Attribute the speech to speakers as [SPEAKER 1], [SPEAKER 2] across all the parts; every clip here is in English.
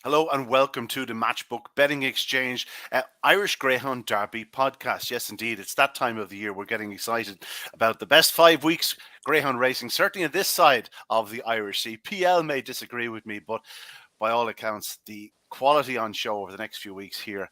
[SPEAKER 1] Hello and welcome to the Matchbook Betting Exchange Irish Greyhound Derby podcast. Yes, indeed, it's that time of the year. We're getting excited about the best 5 weeks greyhound racing, certainly on this side of the Irish Sea. PL may disagree with me, but by all accounts, the quality on show over the next few weeks here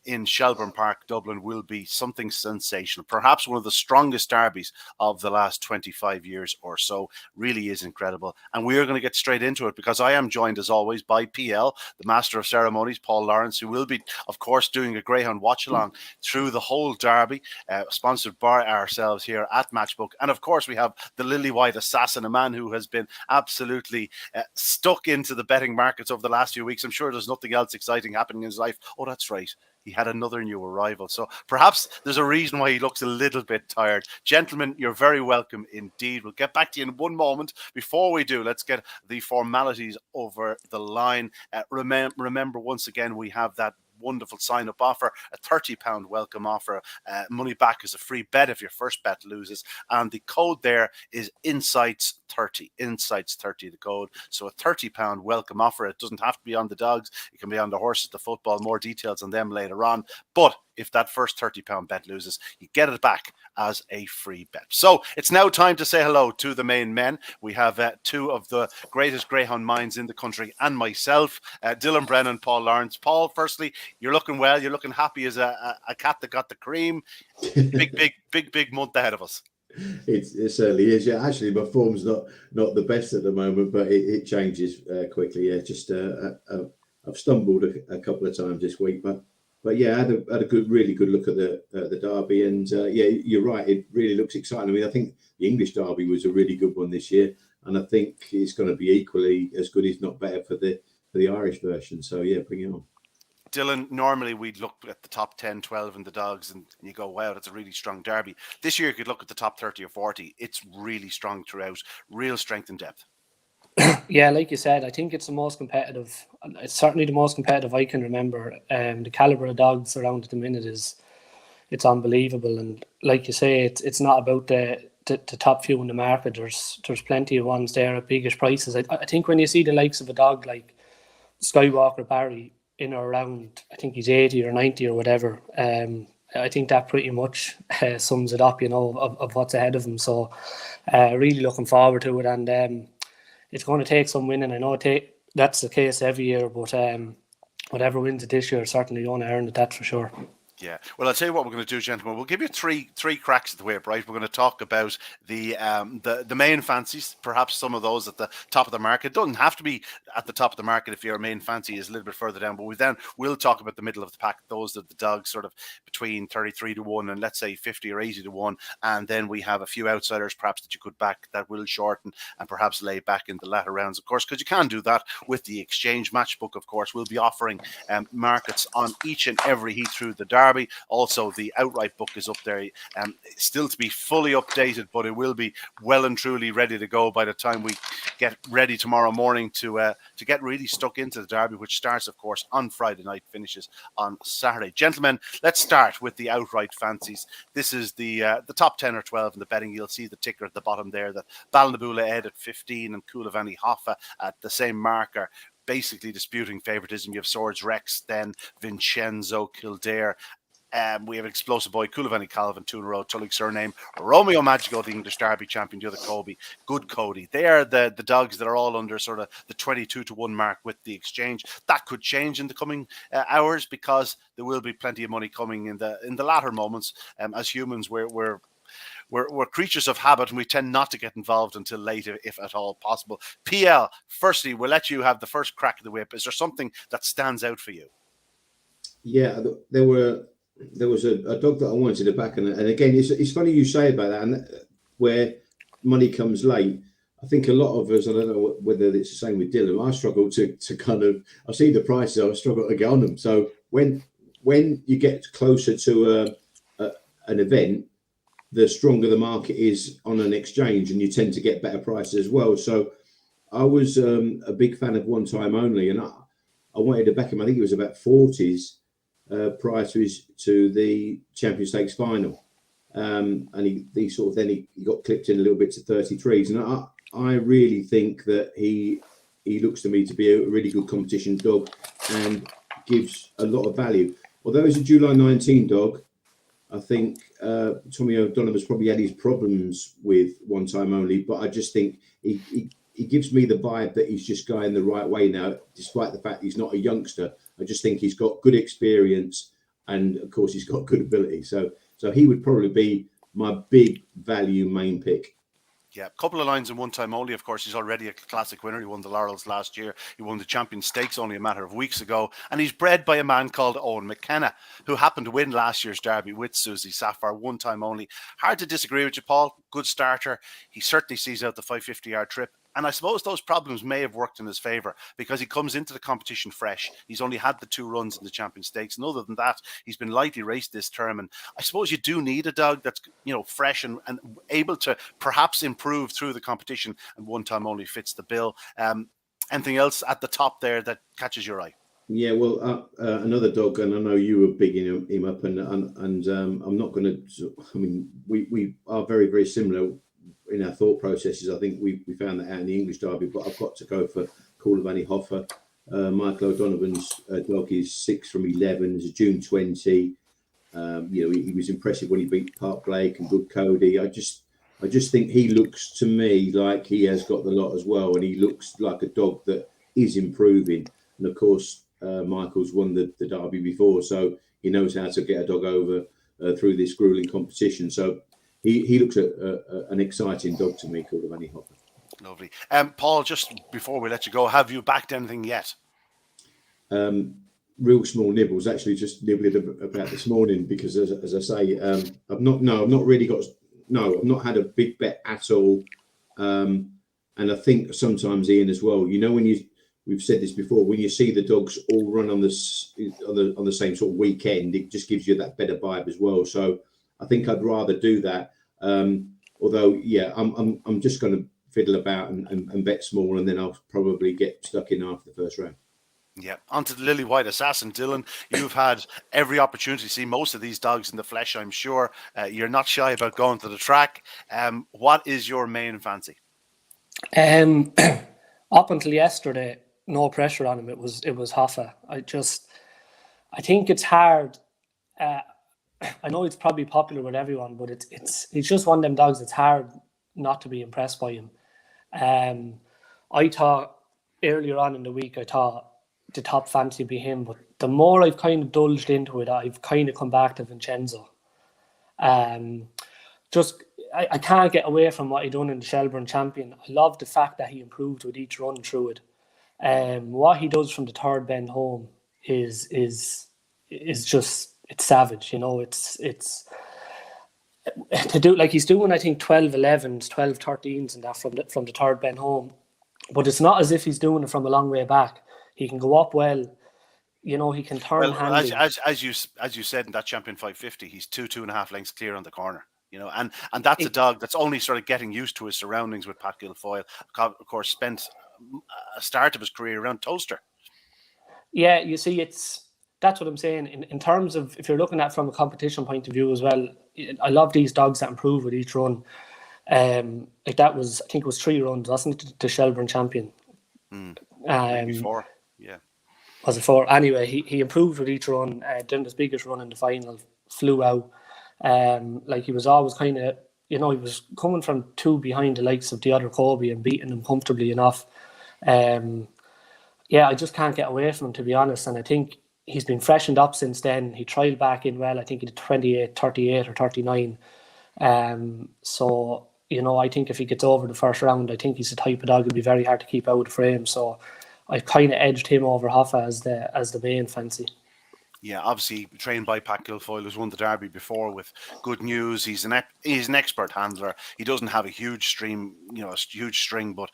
[SPEAKER 1] in Shelbourne Park, Dublin, will be something sensational. Perhaps one of the strongest derbies of the last 25 years or so. Really is incredible. And we are going to get straight into it because I am joined, as always, by PL, the Master of Ceremonies, Paul Lawrence, who will be, of course, doing a Greyhound watch-along through the whole derby, sponsored by ourselves here at Matchbook. And, of course, we have the lily-white assassin, a man who has been absolutely stuck into the betting markets over the last few weeks. I'm sure there's nothing else exciting happening in his life. Oh, that's right. He had another new arrival. So perhaps there's a reason why he looks a little bit tired. Gentlemen, you're very welcome indeed. We'll get back to you in one moment. Before we do, let's get the formalities over the line. Remember, once again, we have that wonderful sign-up offer, a £30 welcome offer, money back as a free bet if your first bet loses, and the code there is Insights30, Insights30 the code. So a £30 welcome offer. It doesn't have to be on the dogs, it can be on the horses, the football. More details on them later on, but if that first £30 bet loses, you get it back as a free bet. So it's now time to say hello to the main men. We have two of the greatest greyhound minds in the country and myself, Dylan Brennan, Paul Lawrence. Paul, firstly, you're looking well. You're looking happy as a cat that got the cream. Big month ahead of us.
[SPEAKER 2] It certainly is. Yeah, actually, my form's not the best at the moment, but it changes quickly. Yeah, just I've stumbled a couple of times this week, but yeah, I had a really good look at the derby, and yeah, you're right. It really looks exciting. I mean, I think the English derby was a really good one this year, and I think it's going to be equally as good, if not better, for the Irish version. So yeah, bring it on.
[SPEAKER 1] Dylan, normally we'd look at the top 10, 12 and the dogs and you go, wow, that's a really strong derby. This year you could look at the top 30 or 40. It's really strong throughout, real strength and depth.
[SPEAKER 3] Yeah, like you said, I think it's the most competitive. It's certainly the most competitive I can remember. The caliber of dogs around at the minute it's unbelievable. And like you say, it's not about the top few in the market. There's plenty of ones there at biggish prices. I think when you see the likes of a dog like Skywalker Barry in or around, I think he's 80 or 90 or whatever. I think that pretty much sums it up, of what's ahead of him. So really looking forward to it, and it's going to take some winning. I know that's the case every year, but whatever wins it this year certainly going to earn it, that's for sure.
[SPEAKER 1] Yeah. Well, I'll tell you what we're going to do, gentlemen. We'll give you three cracks at the whip, right? We're going to talk about the main fancies, perhaps some of those at the top of the market. It doesn't have to be at the top of the market if your main fancy is a little bit further down, but we'll talk about the middle of the pack, those that the dogs sort of between 33 to 1 and let's say 50 or 80 to 1. And then we have a few outsiders perhaps that you could back that will shorten and perhaps lay back in the latter rounds, of course, because you can do that with the exchange matchbook. Of course, we'll be offering markets on each and every heat through the derby. Also, the outright book is up there, still to be fully updated, but it will be well and truly ready to go by the time we get ready tomorrow morning to get really stuck into the derby, which starts, of course, on Friday night, finishes on Saturday. Gentlemen, let's start with the outright fancies. This is the top 10 or 12 in the betting. You'll see the ticker at the bottom there, the Ballinabula Ed at 15 and Coulivanny Hoffa at the same marker, basically disputing favoritism. You have Swords Rex, then Vincenzo, Kildare. We have Explosive Boy, Coulivanny Calvin, 2 in a row, Tullig Surname, Romeo Magico, the English Derby champion, the other Kobe, Good Cody. They are the dogs that are all under sort of the 22 to 1 mark with the exchange. That could change in the coming hours because there will be plenty of money coming in the latter moments. As humans, we're creatures of habit and we tend not to get involved until later, if at all possible. PL, firstly, we'll let you have the first crack of the whip. Is there something that stands out for you?
[SPEAKER 2] Yeah, there was a dog that I wanted to back, and again, it's funny you say about that, and where money comes late. I think a lot of us, I don't know whether it's the same with Dylan, I struggle to kind of, I see the prices, I struggle to get on them. So when you get closer to an event, the stronger the market is on an exchange, and you tend to get better prices as well. So I was a big fan of One Time Only, and I wanted to back him. I think it was about 40s. Prior to the Champion Stakes final, and he sort of then he got clipped in a little bit to 33s, and I really think that he looks to me to be a really good competition dog. and gives a lot of value. Although he's a July 19 dog, I think Tommy O'Donovan's probably had his problems with One Time Only, but I just think he gives me the vibe that he's just going the right way now, despite the fact he's not a youngster. I just think he's got good experience, and of course he's got good ability. So he would probably be my big value main pick.
[SPEAKER 1] Yeah, a couple of lines in One Time Only. Of course, he's already a classic winner. He won the Laurels last year. He won the Champion Stakes only a matter of weeks ago. And he's bred by a man called Owen McKenna, who happened to win last year's Derby with Susie Sapphire, One Time Only. Hard to disagree with you, Paul. Good starter. He certainly sees out the 550-yard trip. And I suppose those problems may have worked in his favour because he comes into the competition fresh. He's only had the 2 runs in the Champion Stakes. And other than that, he's been lightly raced this term. And I suppose you do need a dog that's, fresh and able to perhaps improve through the competition. And One Time Only fits the bill. Anything else at the top there that catches your eye?
[SPEAKER 2] Yeah, well, another dog, and I know you were bigging him up, and I'm not going to. I mean, we are very, very similar in our thought processes. I think we found that out in the English Derby, but I've got to go for Caulavani Hoffer. Michael O'Donovan's dog is 6 from 11. It's June 20. He was impressive when he beat Park Blake and Good Cody. I just think he looks to me like he has got the lot as well, and he looks like a dog that is improving. And of course, Michael's won the Derby before, so he knows how to get a dog over through this grueling competition. So he looks an exciting dog to me, called Manny Hopper.
[SPEAKER 1] Lovely. Paul, just before we let you go, have you backed anything yet?
[SPEAKER 2] Real small nibbles. Actually, just nibbling about this morning because, as I say, I've not had a big bet at all. And I think sometimes, Ian, as well, we've said this before, when you see the dogs all run on the same sort of weekend, it just gives you that better vibe as well. So I think I'd rather do that. Although, yeah, I'm just going to fiddle about and bet small, and then I'll probably get stuck in after the first round.
[SPEAKER 1] Yeah, onto the Lily White Assassin. Dylan, you've had every opportunity to see most of these dogs in the flesh, I'm sure. You're not shy about going to the track. What is your main fancy?
[SPEAKER 3] Up until yesterday, no pressure on him. It was Hoffa. I think it's hard. I know it's probably popular with everyone, but he's just one of them dogs. It's hard not to be impressed by him. I thought earlier on in the week, the top fancy would be him, but the more I've kind of indulged into it, I've kind of come back to Vincenzo. I can't get away from what he done in the Shelbourne Champion. I love the fact that he improved with each run through it. What he does from the third bend home is just, it's savage. It's to do like he's doing, I think 12 11s, 12 13s and that from the third bend home, but it's not as if he's doing it from a long way back. He can go up well, he can turn handy.
[SPEAKER 1] As you said in that Champion 550, he's 2.5 lengths clear on the corner. And that's a dog that's only sort of getting used to his surroundings with Pat Guilfoyle. Of course, spent a start of his career around Toaster.
[SPEAKER 3] Yeah, you see, that's what I'm saying. In terms of, if you're looking at it from a competition point of view as well, I love these dogs that improve with each run. Like that was, I think it was 3 runs, wasn't it, the Shelbourne Champion?
[SPEAKER 1] Maybe 4, yeah.
[SPEAKER 3] Was it 4? Anyway, he improved with each run. Done his biggest run in the final, flew out. Like he was always kind of, he was coming from 2 behind the likes of the other Kobe and beating them comfortably enough. Yeah, I just can't get away from him, to be honest. And I think he's been freshened up since then. He trialled back in well. I think he did 28, 38 or 39. So, I think if he gets over the first round, I think he's the type of dog it'd be very hard to keep out of the frame. So I've kind of edged him over Hoffa as the main fancy.
[SPEAKER 1] Yeah, obviously trained by Pat Guilfoyle, who's won the Derby before with good news. He's an expert handler. He doesn't have a huge string, but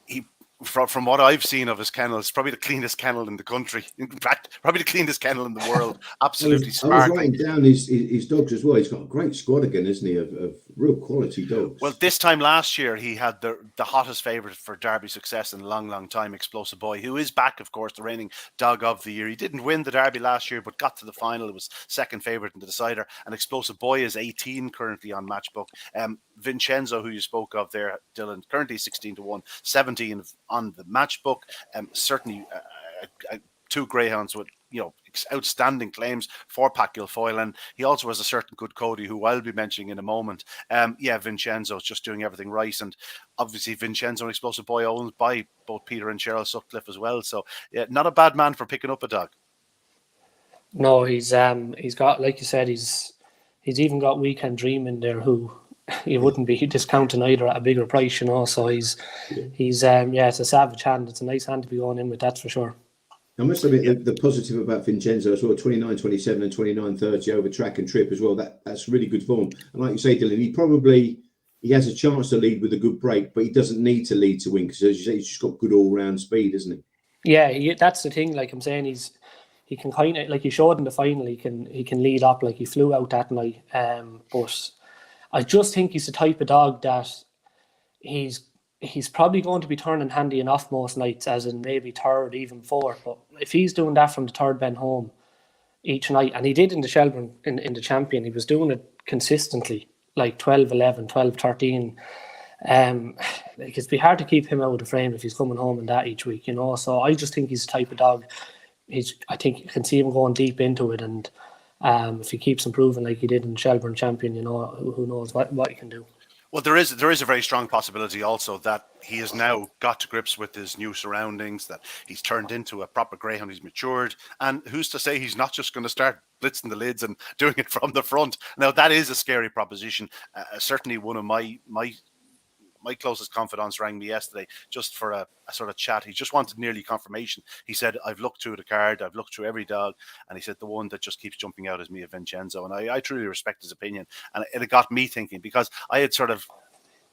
[SPEAKER 1] he, from what I've seen of his kennel, it's probably the cleanest kennel in the country. In fact, probably the cleanest kennel in the world. Absolutely sparkling.
[SPEAKER 2] I was writing down his dogs as well. He's got a great squad again, isn't he, of real quality dogs.
[SPEAKER 1] Well, this time last year, he had the hottest favourite for Derby success in a long, long time, Explosive Boy, who is back, of course, the reigning dog of the year. He didn't win the Derby last year, but got to the final. It was second favourite in the decider. And Explosive Boy is 18 currently on Matchbook. Vincenzo, who you spoke of there, Dylan, currently 16-1, 17 on the Matchbook. Certainly a two greyhounds with outstanding claims for Pat Guilfoyle, and he also has a certain good Cody who I'll be mentioning in a moment. Vincenzo's just doing everything right, and obviously Vincenzo, an explosive boy, owned by both Peter and Cheryl Sutcliffe as well. So yeah, not a bad man for picking up a dog.
[SPEAKER 3] No, he's got, like you said, he's even got Weekend Dream in there, who you wouldn't be discounting either at a bigger price, So he's it's a savage hand. It's a nice hand to be going in with, that's for sure.
[SPEAKER 2] I must admit, the positive about Vincenzo as well, 29-27 and 29-30 over track and trip as well. That's really good form. And like you say, Dylan, he has a chance to lead with a good break, but he doesn't need to lead to win because, as you say, he's just got good all-round speed, isn't he?
[SPEAKER 3] Yeah, that's the thing. Like I'm saying, he can kind of, like he showed in the final, he can lead up. Like he flew out that night. But I just think he's the type of dog that he's probably going to be turning handy enough most nights, as in maybe third, even fourth. But if he's doing that from the third bend home each night, and he did in the Shelburne in the Champion, he was doing it consistently, like 12-11, 12-13. It'd be hard to keep him out of the frame if he's coming home in that each week, So I just think he's the type of dog. I think you can see him going deep into it, and if he keeps improving like he did in the Shelburne Champion, who knows what he can do.
[SPEAKER 1] Well, there is a very strong possibility also that he has now got to grips with his new surroundings, that he's turned into a proper greyhound, he's matured, and who's to say he's not just going to start blitzing the lids and doing it from the front. Now, that is a scary proposition. Certainly one of my closest confidants rang me yesterday just for a sort of chat. He just wanted nearly confirmation. He said, I've looked through the card, I've looked through every dog, and he said the one that just keeps jumping out is Mia Vincenzo. And I truly respect his opinion. And it got me thinking, because I had sort of,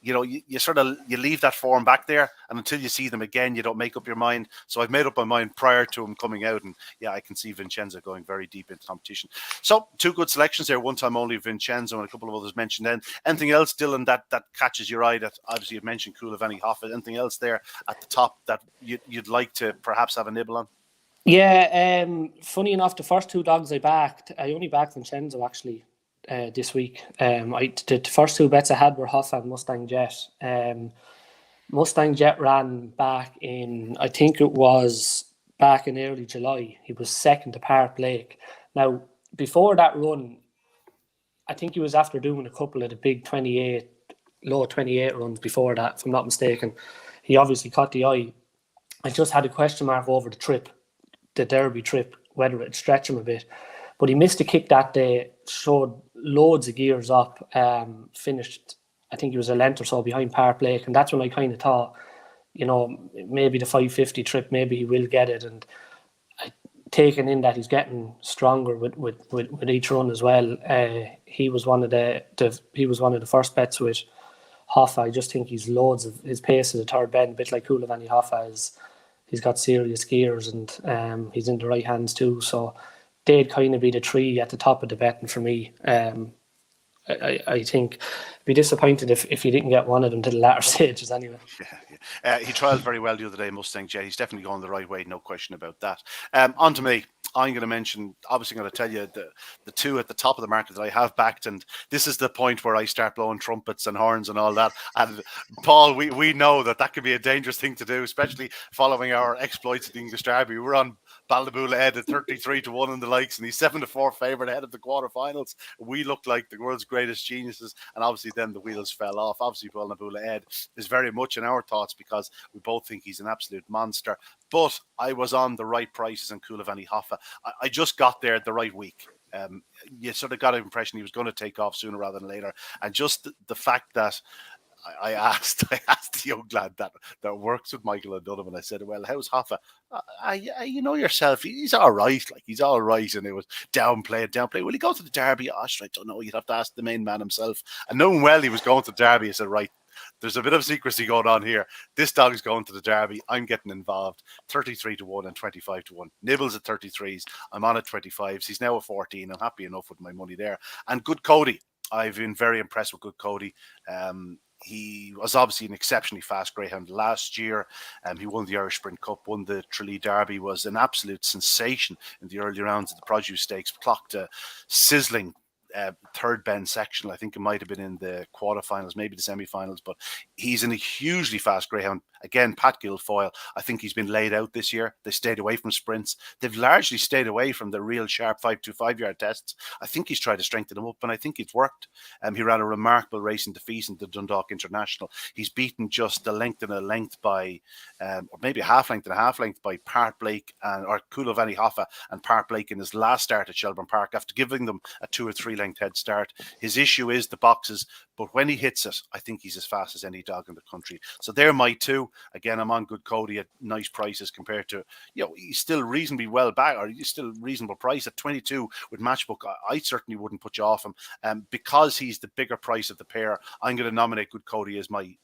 [SPEAKER 1] you leave that form back there, and until you see them again, you don't make up your mind. So I've made up my mind prior to him coming out, and yeah, I can see Vincenzo going very deep into competition. So two good selections there, one time only Vincenzo and a couple of others mentioned then. Anything else, Dylan, that catches your eye? That obviously you've mentioned Coulivanny Hoffa. Anything else there at the top that you'd like to perhaps have a nibble on?
[SPEAKER 3] Yeah, funny enough, the first two dogs I only backed Vincenzo actually. This week, the first two bets I had were Hoffa and Mustang Jet. Mustang Jet ran back in, I think it was back in early July. He was second to Park Blake. Now, before that run, I think he was after doing a couple of the big low 28 runs before that, if I'm not mistaken. He obviously caught the eye. I just had a question mark over the Derby trip, whether it'd stretch him a bit. But he missed a kick that day, showed loads of gears up, finished, I think he was a length or so behind Park Blake. And that's when I kind of thought, maybe the 550 trip, maybe he will get it. And taking in that he's getting stronger with each run as well. He was one of the first bets with Hoffa. I just think he's loads of his pace at the third bend, a bit like Coulivanny Hoffa. He's got serious gears, and he's in the right hands too. So they'd kind of be the three at the top of the betting for me. I think I'd be disappointed if you didn't get one of them to the latter stages anyway.
[SPEAKER 1] Yeah. He trialled very well the other day, Mustang Jet. He's definitely going the right way, no question about that. On to me. I'm going to mention, obviously going to tell you the two at the top of the market that I have backed, and this is the point where I start blowing trumpets and horns and all that. And Paul, we know that can be a dangerous thing to do, especially following our exploits at the English Derby. We're on Ballabula Ed at 33-1 and the likes, and he's 7-4 favourite ahead of the quarterfinals. We look like the world's greatest geniuses, and obviously then the wheels fell off. Obviously, Ballabula Ed is very much in our thoughts because we both think he's an absolute monster. But I was on the right prices on Coulivanny Hoffa. I just got there the right week. You sort of got an impression he was going to take off sooner rather than later. And just the fact that I asked the young lad that works with Michael and Dunham, and I said, well, how's Hoffa? You know yourself, he's all right. Like, he's all right. And it was downplay. Will he go to the Derby? I don't know. You'd have to ask the main man himself. And knowing well he was going to the Derby, I said, right, there's a bit of secrecy going on here. This dog is going to the Derby. I'm getting involved. 33-1 and 25-1. Nibbles at 33s. I'm on at 25s. He's now a 14. I'm happy enough with my money there. And Good Cody. I've been very impressed with Good Cody. He was obviously an exceptionally fast greyhound last year. He won the Irish Sprint Cup, won the Tralee Derby, was an absolute sensation in the early rounds of the Produce Stakes, clocked a sizzling third bend section. I think it might have been in the quarterfinals, maybe the semi-finals, but he's in a hugely fast greyhound. Again, Pat Guilfoyle, I think he's been laid out this year. They stayed away from sprints. They've largely stayed away from the real sharp 5-2-5-yard tests. I think he's tried to strengthen them up, and I think it's worked. He ran a remarkable race in defeat in the Dundalk International. He's beaten just a length and a length by, or maybe a half length and a half length by Part Blake or Kulovani Hoffa and Part Blake in his last start at Shelbourne Park after giving them a 2 or 3 length head start. His issue is the boxes, but when he hits it, I think he's as fast as any dog in the country. So they're my two. Again, I'm on Good Cody at nice prices compared to, he's still reasonably well back, or he's still reasonable price at 22 with Matchbook. I certainly wouldn't put you off him. Because he's the bigger price of the pair, I'm going to nominate Good Cody as my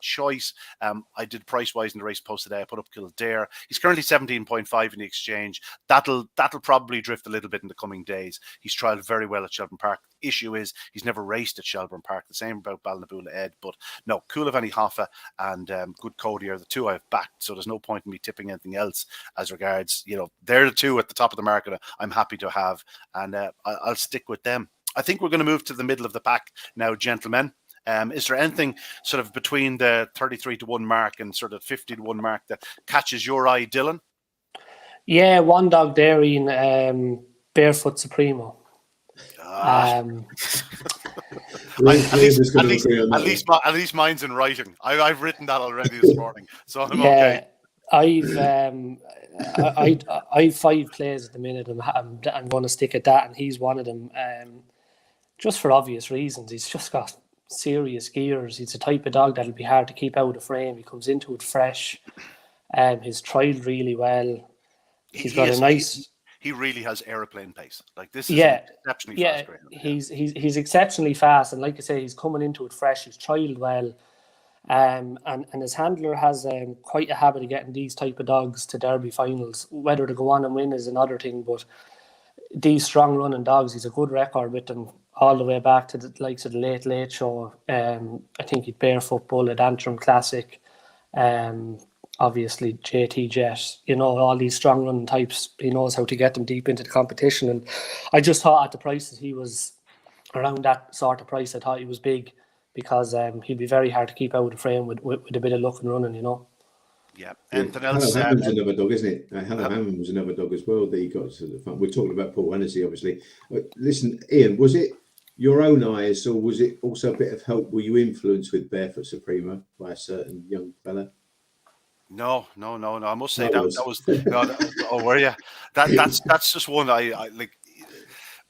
[SPEAKER 1] choice. I did price-wise in the race post today. I put up Kildare. He's currently 17.5 in the exchange. That'll probably drift a little bit in the coming days. He's trialled very well at Shelbourne Park. Issue is he's never raced at Shelbourne Park. The same about Ballinaboula Ed. But no, Kulovani Hoffa and Good Cody are the two I've backed. So there's no point in me tipping anything else as regards, they're the two at the top of the market I'm happy to have. And I'll stick with them. I think we're going to move to the middle of the pack now, gentlemen. Is there anything sort of between the 33-1 mark and sort of 50-1 mark that catches your eye, Dylan?
[SPEAKER 3] Yeah, one dog there in Barefoot Supremo.
[SPEAKER 1] At least mine's in writing. I've written that already this morning, so I'm okay.
[SPEAKER 3] I've 5 plays at the minute. I'm going to stick at that, and he's one of them. Just for obvious reasons, he's just got serious gears. He's the type of dog that'll be hard to keep out of frame. He comes into it fresh. He's trialled really well. He's got a nice.
[SPEAKER 1] He really has aeroplane pace. Like this is exceptionally fast.
[SPEAKER 3] He's exceptionally fast, and like I say, he's coming into it fresh. He's trialled well, and his handler has quite a habit of getting these type of dogs to Derby finals. Whether to go on and win is another thing, but these strong running dogs, he's a good record with them all the way back to the likes of the Late Show. I think he'd Barefoot Bull at Antrim Classic. Obviously JT Jet, all these strong running types, he knows how to get them deep into the competition. And I just thought at the prices he was around that sort of price, I thought he was big because he'd be very hard to keep out of the frame with a bit of luck and running,
[SPEAKER 1] Yeah. Anything else?
[SPEAKER 2] Hello Hammond's another dog, isn't it? Hello Hammond was another dog as well that he got to the front. We're talking about Paul Hennessy, obviously. Listen, Ian, was it your own eyes or was it also a bit of help? Were you influenced with Barefoot Supremo by a certain young fella?
[SPEAKER 1] No. I must say that was no, were you? That's just one I like.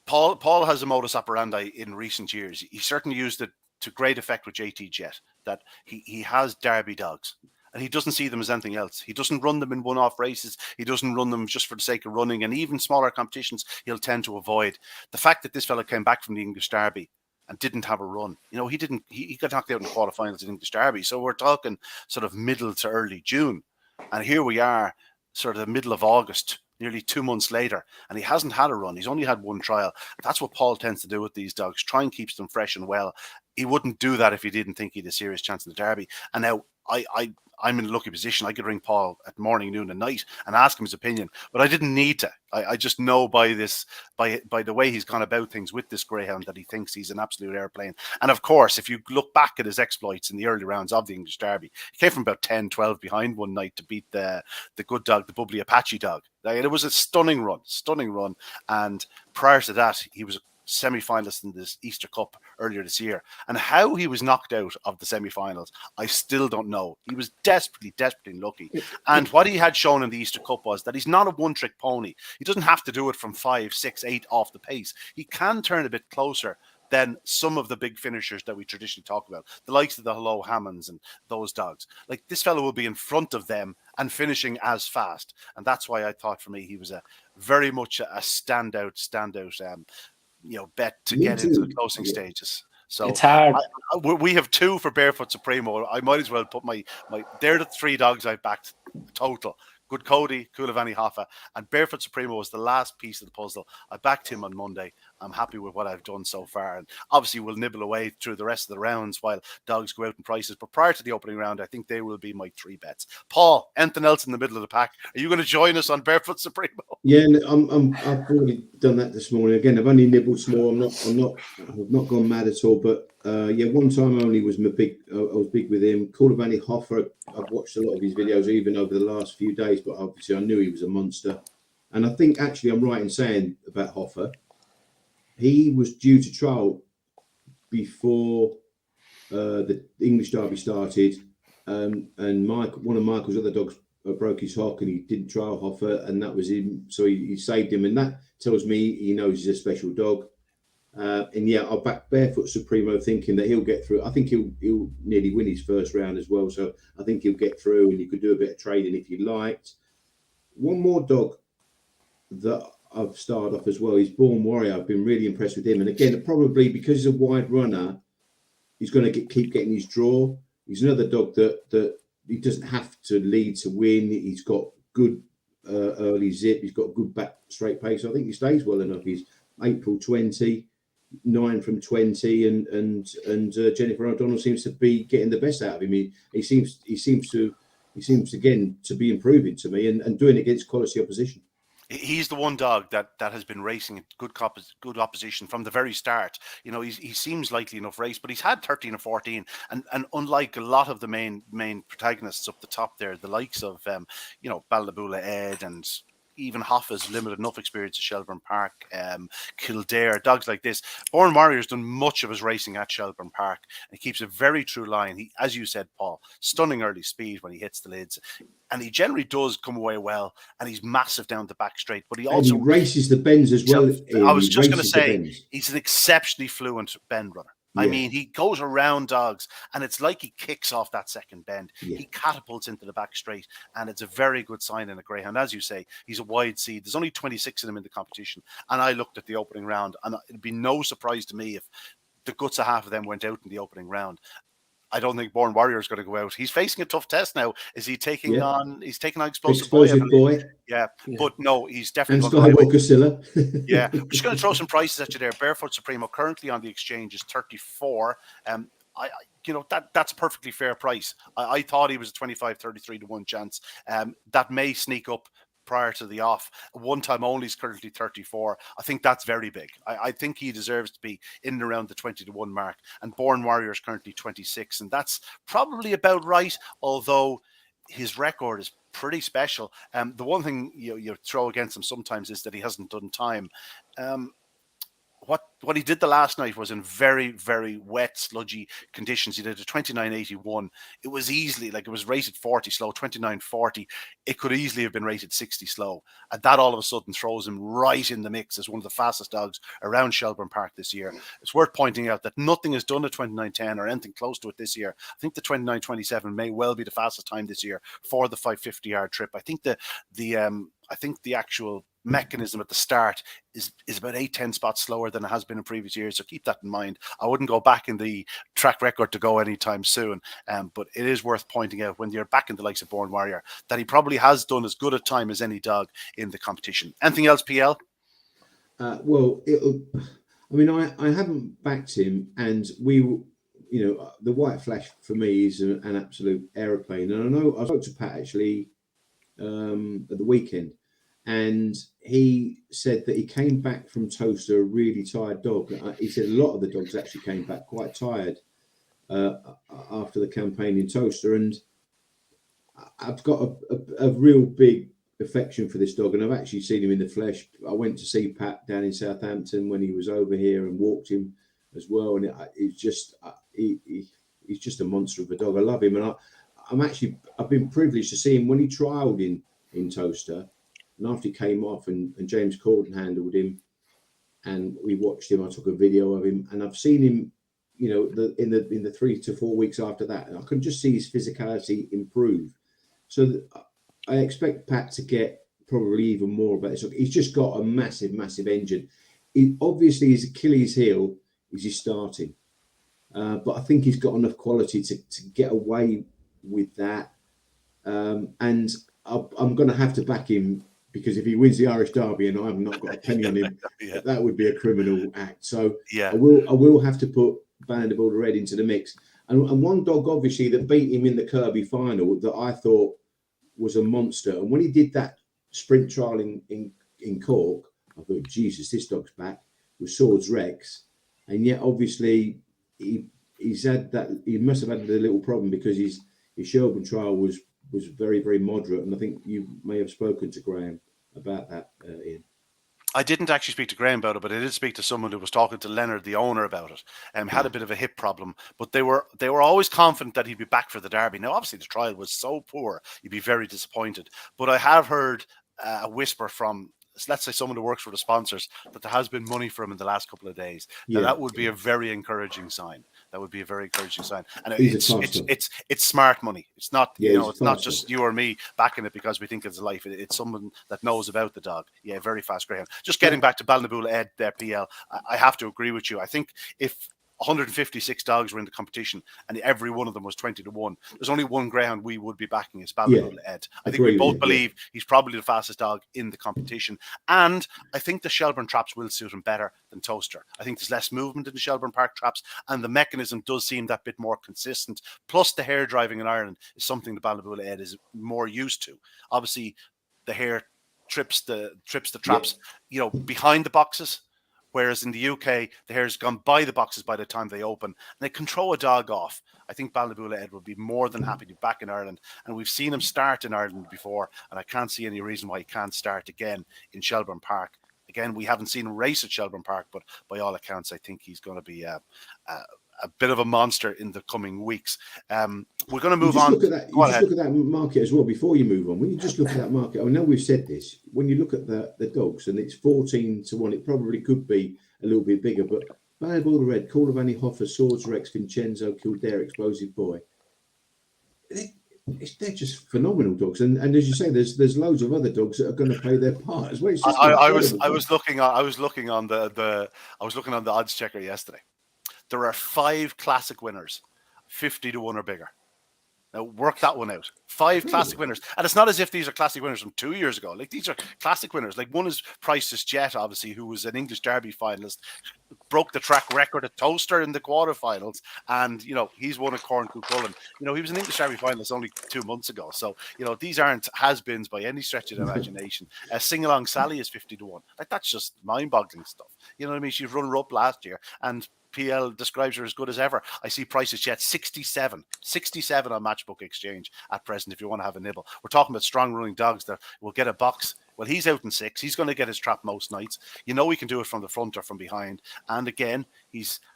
[SPEAKER 1] Paul has a modus operandi in recent years. He certainly used it to great effect with JT Jet. That he has Derby dogs, and he doesn't see them as anything else. He doesn't run them in one-off races. He doesn't run them just for the sake of running, and even smaller competitions he'll tend to avoid. The fact that this fella came back from the English Derby and didn't have a run. He got knocked out in the quarterfinals in English Derby. So we're talking sort of middle to early June. And here we are, sort of the middle of August, nearly 2 months later, and he hasn't had a run. He's only had one trial. That's what Paul tends to do with these dogs, try and keep them fresh and well. He wouldn't do that if he didn't think he had a serious chance in the Derby. And now I'm in a lucky position. I could ring Paul at morning, noon, and night and ask him his opinion, but I didn't need to. I just know by the way he's gone about things with this greyhound that he thinks he's an absolute airplane. And of course, if you look back at his exploits in the early rounds of the English Derby, he came from about 10-12 behind one night to beat the good dog, the bubbly Apache dog. It was a stunning run. And prior to that, he was a semi-finalist in this Easter Cup earlier this year, and how he was knocked out of the semi-finals I still don't know. He was desperately lucky, and what he had shown in the Easter Cup was that he's not a one-trick pony. He doesn't have to do it from 5, 6, 8 off the pace. He can turn a bit closer than some of the big finishers that we traditionally talk about, the likes of the Hello Hammonds and those dogs. Like, this fellow will be in front of them and finishing as fast, and that's why I thought for me he was a very much a standout bet to get into the closing stages. So
[SPEAKER 3] it's hard.
[SPEAKER 1] We have 2 for Barefoot Supremo. I might as well put my they're the 3 dogs I backed total. Good Cody, Kulovani Hoffa, and Barefoot Supremo was the last piece of the puzzle. I backed him on Monday. I'm happy with what I've done so far, and obviously we'll nibble away through the rest of the rounds while dogs go out in prices. But prior to the opening round, I think they will be my 3 bets. Paul, anything else in the middle of the pack? Are you going to join us on Barefoot Supremo?
[SPEAKER 2] Yeah, I've already done that this morning. Again, I've only nibbled small. I've not gone mad at all. But one time only was my big. I was big with him. Cordovan Hoffer. I've watched a lot of his videos even over the last few days, but obviously I knew he was a monster. And I think actually I'm right in saying about Hoffer, he was due to trial before the English Derby started, and one of Michael's other dogs broke his hock and he didn't trial Hoffer, and that was him. So he saved him, and that tells me he knows he's a special dog. And yeah, I'll back Barefoot Supremo, thinking that he'll get through. I think he'll nearly win his first round as well. So I think he'll get through, and you could do a bit of trading if you liked. One more dog that I've started off as well is Born Warrior. I've been really impressed with him, and again, probably because he's a wide runner, he's going to keep getting his draw. He's another dog that he doesn't have to lead to win. He's got good early zip. He's got good back straight pace. I think he stays well enough. He's April 20. 9 from 20, and Jennifer O'Donnell seems to be getting the best out of him. He seems again to be improving to me and doing it against quality opposition.
[SPEAKER 1] He's the one dog that has been racing good opposition from the very start. You know, he seems likely enough race, but he's had 13 or 14, and unlike a lot of the main protagonists up the top there, the likes of Ballabula Ed and even Hoffa's limited enough experience at Shelburne Park, Kildare, dogs like this. Born Warrior's done much of his racing at Shelburne Park, and he keeps a very true line. He, as you said, Paul, stunning early speed when he hits the lids, and he generally does come away well, and he's massive down the back straight, but he also
[SPEAKER 2] races the bends as well.
[SPEAKER 1] I was just going to say, he's an exceptionally fluent bend runner. I mean, he goes around dogs, and it's like he kicks off that second bend. Yeah. He catapults into the back straight, and it's a very good sign in a greyhound. As you say, he's a wide seed. There's only 26 of them in the competition, and I looked at the opening round, and it'd be no surprise to me if the guts of half of them went out in the opening round. I don't think Born Warrior is going to go out. He's facing a tough test now. Is he taking on? He's taking on Explosive Boy. Yeah, but no, he's definitely
[SPEAKER 2] going to Skywalker Silla.
[SPEAKER 1] Yeah, we're just going to throw some prices at you there. Barefoot Supremo currently on the exchange is 34. That's a perfectly fair price. I thought he was a 25-33 to 1 chance. That may sneak up prior to the off. One time only is currently 34. I think that's very big. I think he deserves to be in and around the 20 to 1 mark. And Born Warrior is currently 26. And that's probably about right, although his record is pretty special. The one thing you throw against him sometimes is that he hasn't done time. What he did the last night was in very, very wet, sludgy conditions. He did a 29.81. It was easily, it was rated 40 slow, 29.40. It could easily have been rated 60 slow. And that all of a sudden throws him right in the mix as one of the fastest dogs around Shelburne Park this year. It's worth pointing out that nothing is done at 29.10 or anything close to it this year. I think the 29.27 may well be the fastest time this year for the 550-yard trip. I think the actual mechanism at the start is about 8-10 spots slower than it has been in previous years, so keep that in mind. I wouldn't go back in the track record to go anytime soon, but it is worth pointing out when you're back in the likes of Born Warrior that he probably has done as good a time as any dog in the competition. Anything else, PL?
[SPEAKER 2] I haven't backed him, and the White Flash for me is an absolute aeroplane, and I know I spoke to Pat actually at the weekend, and he said that he came back from Toaster a really tired dog. He said a lot of the dogs actually came back quite tired after the campaign in Toaster. And I've got a real big affection for this dog, and I've actually seen him in the flesh. I went to see Pat down in Southampton when he was over here and walked him as well. And he's just a monster of a dog. I love him. And I've been privileged to see him when he trialled in Toaster. And after he came off and James Corden handled him and we watched him, I took a video of him, and I've seen him, in the 3 to 4 weeks after that, and I can just see his physicality improve. So I expect Pat to get probably even more about this. He's just got a massive, massive engine. Obviously, his Achilles heel is his starting. But I think he's got enough quality to get away with that. And I'm going to have to back him, because if he wins the Irish Derby and I've not got a penny on him, that would be a criminal act. So I will have to put Bandable Red into the mix. And one dog, obviously, that beat him in the Kirby final that I thought was a monster. And when he did that sprint trial in Cork, I thought, Jesus, this dog's back, was Swords Rex. And yet, obviously, he he's had that. He must have had a little problem because his Shelburne trial was very, very moderate, and I think you may have spoken to Graham about that, Ian.
[SPEAKER 1] I didn't actually speak to Graham about it, but I did speak to someone who was talking to Leonard, the owner, about it. Had a bit of a hip problem, but they were always confident that he'd be back for the Derby. Now, obviously, the trial was so poor, you'd be very disappointed. But I have heard a whisper from, let's say, someone who works for the sponsors, that there has been money for him in the last couple of days. Now, that would be a very encouraging sign. That would be a very encouraging sign, and it's smart money. It's not it's not just you or me backing it because we think it's life. It's someone that knows about the dog. Yeah, very fast greyhound. Just getting back to Ballinabula Ed, their PL, I have to agree with you. I think if 156 dogs were in the competition and every one of them was 20-1, there's only one greyhound we would be backing, is Ballinabula Ed. I think we both believe he's probably the fastest dog in the competition, and I think the Shelburne traps will suit him better than Toaster. I think there's less movement in the Shelburne Park traps, and the mechanism does seem that bit more consistent. Plus, the hare driving in Ireland is something the Ballinabula Ed is more used to. Obviously, the hare trips the traps, behind the boxes. Whereas in the UK, the hare's gone by the boxes by the time they open, and they can throw a dog off. I think Ballinabula Ed would be more than happy to be back in Ireland, and we've seen him start in Ireland before, and I can't see any reason why he can't start again in Shelburne Park. Again, we haven't seen him race at Shelburne Park, but by all accounts, I think he's going to be a bit of a monster in the coming weeks. We're going to move on.
[SPEAKER 2] Look at that market as well before you move on. When you just look at that market, I know we've said this. When you look at the dogs, and it's 14-1, it probably could be a little bit bigger. But Ballinabula Ed, Corlevanny, Hoffer, Swords Rex, Vincenzo, Kildare, Explosive Boy. They're just phenomenal dogs, and as you say, there's loads of other dogs that are going to play their part as well.
[SPEAKER 1] I was looking on the odds checker yesterday. There are 5 classic winners, 50-1 or bigger. Now work that one out. 5 classic winners, and it's not as if these are classic winners from 2 years ago. Like, these are classic winners. Like, one is Priceless Jet, obviously, who was an English Derby finalist, broke the track record at Toaster in the quarterfinals, and he's won a Corn Cuchulainn. He was an English Derby finalist only 2 months ago. So these aren't has-beens by any stretch of the imagination. Sing Along Sally is 50-1. Like, that's just mind-boggling stuff. You know what I mean? She's run up last year, and PL describes her as good as ever. I see prices yet 67 on Matchbook Exchange at present if you want to have a nibble. We're talking about strong running dogs that will get a box. Well, he's out in 6. He's going to get his trap most nights. He can do it from the front or from behind. And again,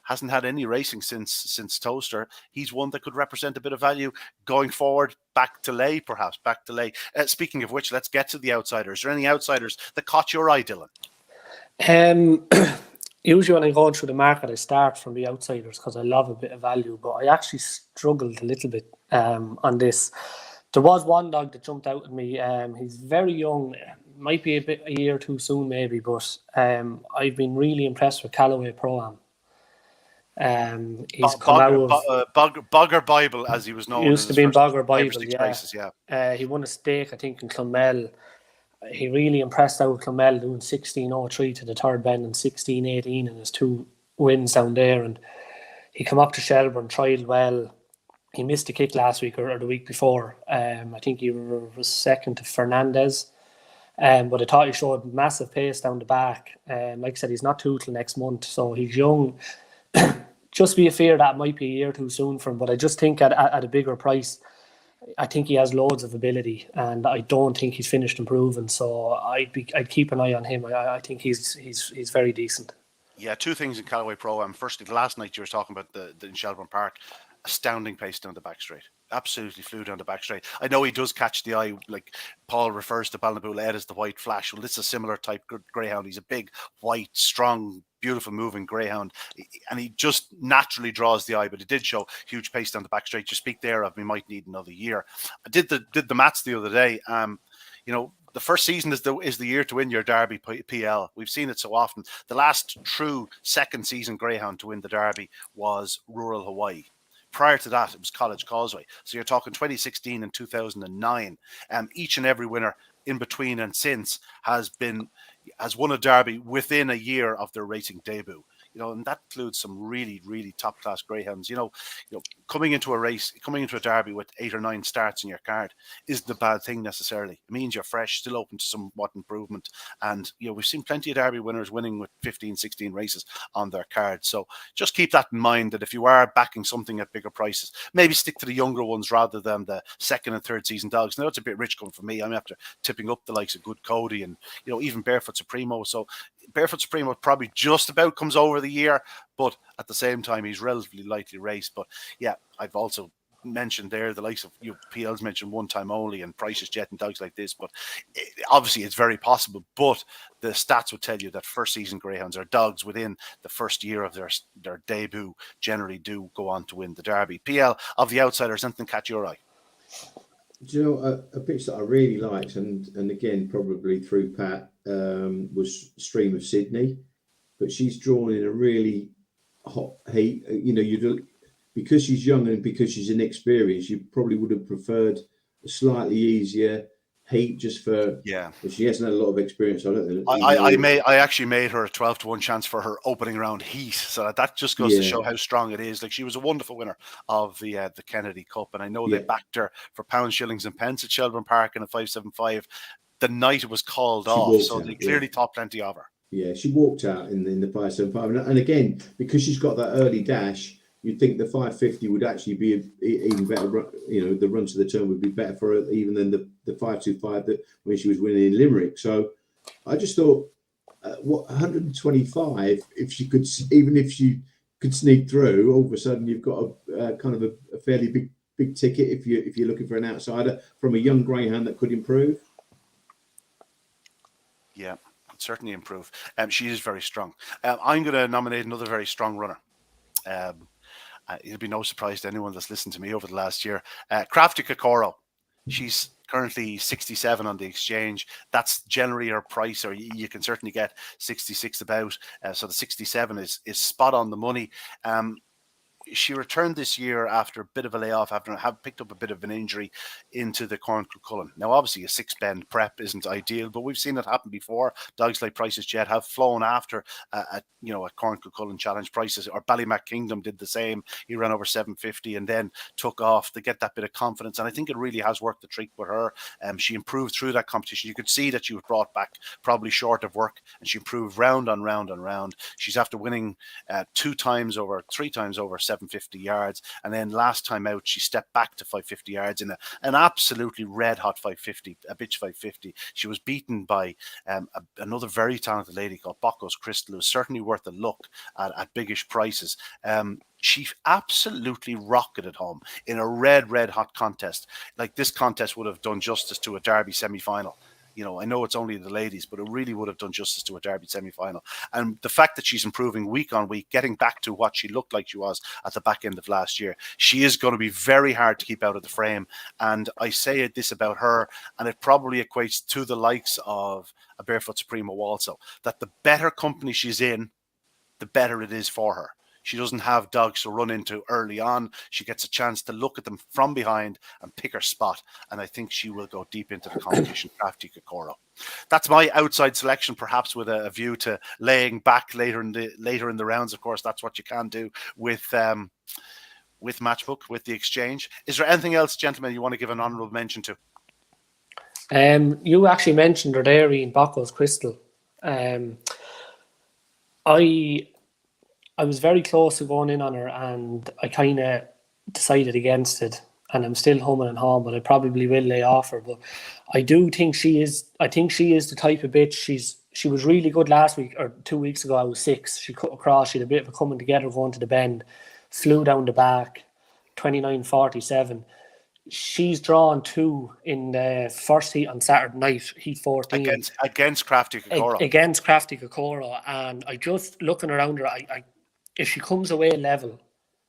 [SPEAKER 1] hasn't had any racing since Toaster. He's one that could represent a bit of value going forward. Back to lay. Speaking of which, let's get to the outsiders. Are there any outsiders that caught your eye, Dylan?
[SPEAKER 3] Usually when I go through the market, I start from the outsiders because I love a bit of value, but I actually struggled a little bit on this. There was one dog that jumped out at me. He's very young, might be a year too soon maybe, but I've been really impressed with Callaway Pro-Am. He's come out of
[SPEAKER 1] Bogger Bible, as he was known.
[SPEAKER 3] Used to be Bogger Bible,
[SPEAKER 1] races,
[SPEAKER 3] he won a stake, I think, in Clonmel. He really impressed out with Clonmel, doing 16:03 to the third bend and 16:18 in his 2 wins down there. And he came up to Shelburne, trialled well. He missed a kick last week or the week before. I think he was second to Fernandez. But I thought he showed massive pace down the back. Like I said, he's not due till next month, so he's young. Just be a fear that might be a year too soon for him. But I just think at a bigger price, I think he has loads of ability, and I don't think he's finished improving. So I'd keep an eye on him. I think he's very decent.
[SPEAKER 1] Yeah, 2 things in Callaway Pro-Am. Firstly, the last night you were talking about the in Shelburne Park, astounding pace down the back straight. Absolutely flew down the back straight. I know he does catch the eye. Like, Paul refers to Ballinabula Ed as the white flash. Well, this is a similar type greyhound. He's a big, white, strong, beautiful moving greyhound, and he just naturally draws the eye. But he did show huge pace down the back straight. You speak there of we might need another year. I did the maths the other day. The first season is the year to win your Derby PL. We've seen it so often. The last true second season greyhound to win the Derby was Rural Hawaii. Prior to that, it was College Causeway. So you're talking 2016 and 2009. Each and every winner in between and since has won a Derby within a year of their racing debut. and that includes some really, really top class greyhounds. Coming into a race, coming into a derby with 8 or 9 starts in your card isn't a bad thing necessarily. It means you're fresh, still open to somewhat improvement. And, we've seen plenty of derby winners winning with 15, 16 races on their card. So just keep that in mind, that if you are backing something at bigger prices, maybe stick to the younger ones rather than the second and third season dogs. Now, it's a bit rich coming from me. I'm after tipping up the likes of Good Cody and, even Barefoot Supremo. So Barefoot Supremo probably just about comes over the year, but at the same time, he's relatively lightly raced. But yeah, I've also mentioned there the likes of PL's mentioned One Time Only and Price's Jet and dogs like this, but obviously it's very possible. But the stats would tell you that first season greyhounds or dogs within the first year of their debut generally do go on to win the Derby. PL, of the outsiders, something catch your eye?
[SPEAKER 2] Do you know a pitch that I really liked, and again probably through Pat, was Stream of Sydney, but she's drawn in a really hot heat. Because she's young and because she's inexperienced, you probably would have preferred a slightly easier heat just for.
[SPEAKER 1] Yeah.
[SPEAKER 2] But she hasn't had a lot of experience.
[SPEAKER 1] I actually made her a 12-1 chance for her opening round heat, so that just goes to show how strong it is. Like, she was a wonderful winner of the Kennedy Cup, and I know they backed her for pounds, shillings, and pence at Shelbourne Park in a 5.75 the night it was called off. So they clearly thought plenty of her. Yeah,
[SPEAKER 2] she walked out in the 5.75, and again, because she's got that early dash, you'd think the 5.50 would actually be even better. The run to the turn would be better for her even than the 5.25 that when she was winning in Limerick. So I just thought, 125, if she could sneak through, all of a sudden you've got a kind of a fairly big ticket if you're looking for an outsider from a young greyhound that could improve.
[SPEAKER 1] Yeah, certainly improve. She is very strong. I'm going to nominate another very strong runner. It'll be no surprise to anyone that's listened to me over the last year. Crafty Kokoro. She's currently 67 on the exchange. That's generally her price, or you can certainly get 66 about. So the 67 is spot on the money. She returned this year after a bit of a layoff, after having picked up a bit of an injury into the Corncullen. Now, obviously, a 6-bend prep isn't ideal, but we've seen it happen before. Dogs like Price's Jet have flown after a Corncullen challenge. Prices, or Ballymac Kingdom did the same. He ran over 750 and then took off to get that bit of confidence. And I think it really has worked the trick with her. She improved through that competition. You could see that she was brought back probably short of work, and she improved round on round on round. She's after winning 3 times over 750 yards, and then last time out she stepped back to 550 yards in an absolutely red hot 550, a bitch 550. She was beaten by another very talented lady called Bocco's Crystal, who's certainly worth a look at biggish prices. She absolutely rocketed home in a red hot contest. Like, this contest would have done justice to a Derby semi-final. I know it's only the ladies, but it really would have done justice to a Derby semi-final. And the fact that she's improving week on week, getting back to what she looked like she was at the back end of last year, she is going to be very hard to keep out of the frame. And I say this about her, and it probably equates to the likes of a Barefoot Supremo also, that the better company she's in, the better it is for her. She doesn't have dogs to run into early on. She gets a chance to look at them from behind and pick her spot. And I think she will go deep into the competition, Crafty Kokoro. That's my outside selection, perhaps with a view to laying back later in the rounds. Of course, that's what you can do with Matchbook, with the exchange. Is there anything else, gentlemen, you want to give an honourable mention to?
[SPEAKER 3] You actually mentioned her there, Ian, Bocco's Crystal. I was very close to going in on her, and I kind of decided against it, and I'm still humming and hawing, but I probably will lay off her. But I do think she is the type of bitch. She was really good last week, or 2 weeks ago. I was 6. She cut across. She had a bit of a coming together going to the bend, flew down the back, 29.47. She's drawn 2 in the first heat on Saturday night, heat 14.
[SPEAKER 1] Against Crafty Kokoro.
[SPEAKER 3] Against Crafty Kokoro. And I just, looking around her, if she comes away level,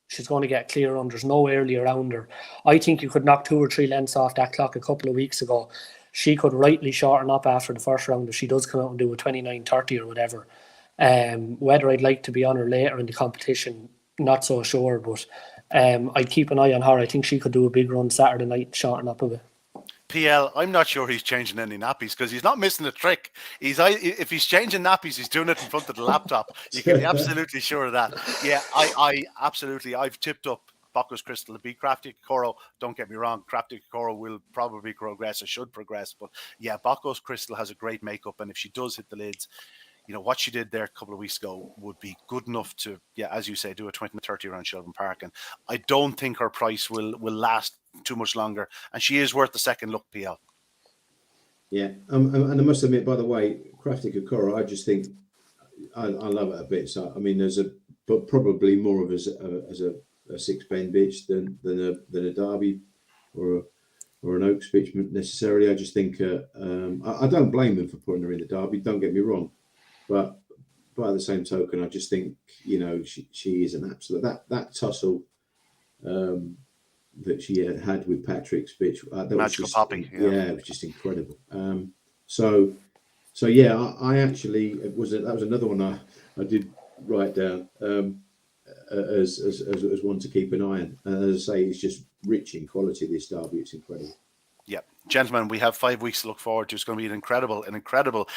[SPEAKER 3] she's going to get clear on. There's no early around her. I think you could knock 2 or 3 lengths off that clock a couple of weeks ago. She could rightly shorten up after the first round if she does come out and do a 29.30 or whatever. Whether I'd like to be on her later in the competition, not so sure, but I'd keep an eye on her. I think she could do a big run Saturday night, shorten up a bit.
[SPEAKER 1] PL, I'm not sure he's changing any nappies because he's not missing a trick. If he's changing nappies, he's doing it in front of the laptop. You can be absolutely sure of that. Yeah, I absolutely. I've tipped up Bocco's Crystal to beat Crafty Kokoro. Don't get me wrong, Crafty Kokoro will probably progress or should progress. But yeah, Bocco's Crystal has a great makeup, and if she does hit the lids, you know, what she did there a couple of weeks ago would be good enough to, yeah, as you say, do a 20 to 30 around Shelburne Park. And I don't think her price will last too much longer. And she is worth the second look, PL.
[SPEAKER 2] Yeah. And I must admit, by the way, Crafty Kokoro, I just think I love it a bit. So, I mean, but probably more of as a six-pen bitch than a Derby or an Oaks bitch necessarily. I just think I don't blame them for putting her in the Derby. Don't get me wrong. But by the same token, I just think, you know, she is an absolute that tussle that she had with Patrick's bitch. That
[SPEAKER 1] Magical
[SPEAKER 2] was just,
[SPEAKER 1] Poppy.
[SPEAKER 2] Yeah, it was just incredible. So yeah, I actually that was another one I did write down as one to keep an eye on. And as I say, it's just rich in quality. This Derby, it's incredible.
[SPEAKER 1] Yeah, gentlemen, we have 5 weeks to look forward to. It's going to be an incredible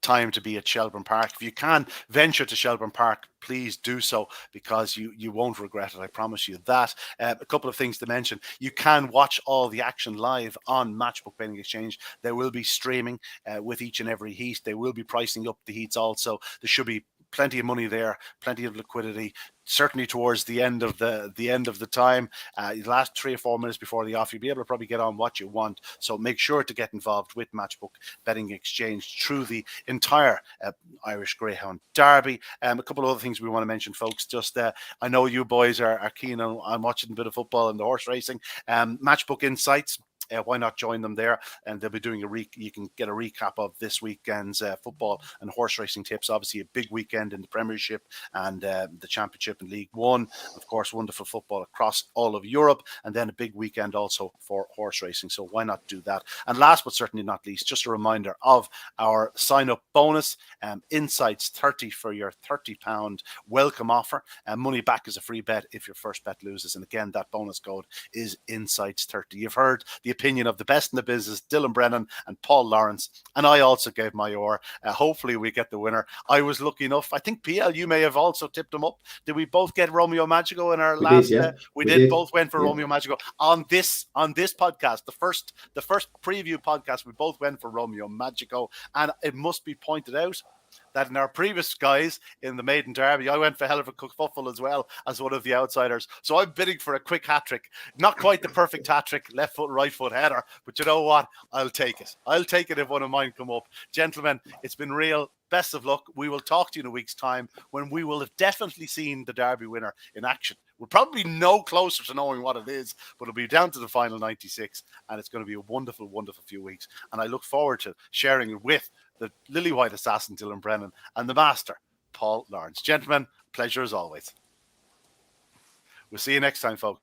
[SPEAKER 1] time to be at Shelburne Park. If you can venture to Shelburne Park, please do so, because you won't regret it. I promise you that. A couple of things to mention. You can watch all the action live on Matchbook Betting Exchange. There will be streaming with each and every heat. They will be pricing up the heats also. There should be plenty of money there, plenty of liquidity. Certainly towards the end of the time, the last 3 or 4 minutes before the off, you'll be able to probably get on what you want. So make sure to get involved with Matchbook Betting Exchange through the entire Irish Greyhound Derby. A couple of other things we want to mention, folks. Just I know you boys are keen on watching a bit of football and the horse racing. Matchbook Insights. Why not join them there? And they'll be doing you can get a recap of this weekend's football and horse racing tips. Obviously, a big weekend in the Premiership and the Championship and League One. Of course, wonderful football across all of Europe, and then a big weekend also for horse racing. So why not do that? And last but certainly not least, just a reminder of our sign-up bonus. Insights 30 for your £30 welcome offer. Money back is a free bet if your first bet loses. And again, that bonus code is Insights 30. You've heard the opinion of the best in the business, Dylan Brennan and Paul Lawrence, and I also gave my oar. Hopefully we get the winner. I was lucky enough. I think PL, you may have also tipped them up. Did we both get Romeo Magico in our last? We did. Both went for Romeo Magico on this podcast. The first preview podcast, we both went for Romeo Magico, and it must be pointed out that in our previous guys in the Maiden Derby, I went for Hell of a Kerfuffle as well as one of the outsiders. So I'm bidding for a quick hat-trick. Not quite the perfect hat-trick, left foot, right foot header. But you know what? I'll take it. I'll take it if one of mine come up. Gentlemen, it's been real. Best of luck. We will talk to you in a week's time when we will have definitely seen the Derby winner in action. We're probably no closer to knowing what it is, but it'll be down to the final 96, and it's going to be a wonderful, wonderful few weeks. And I look forward to sharing it with the lily white assassin Dylan Brennan and the master Paul Lawrence. Gentlemen, pleasure as always. We'll see you next time, folks.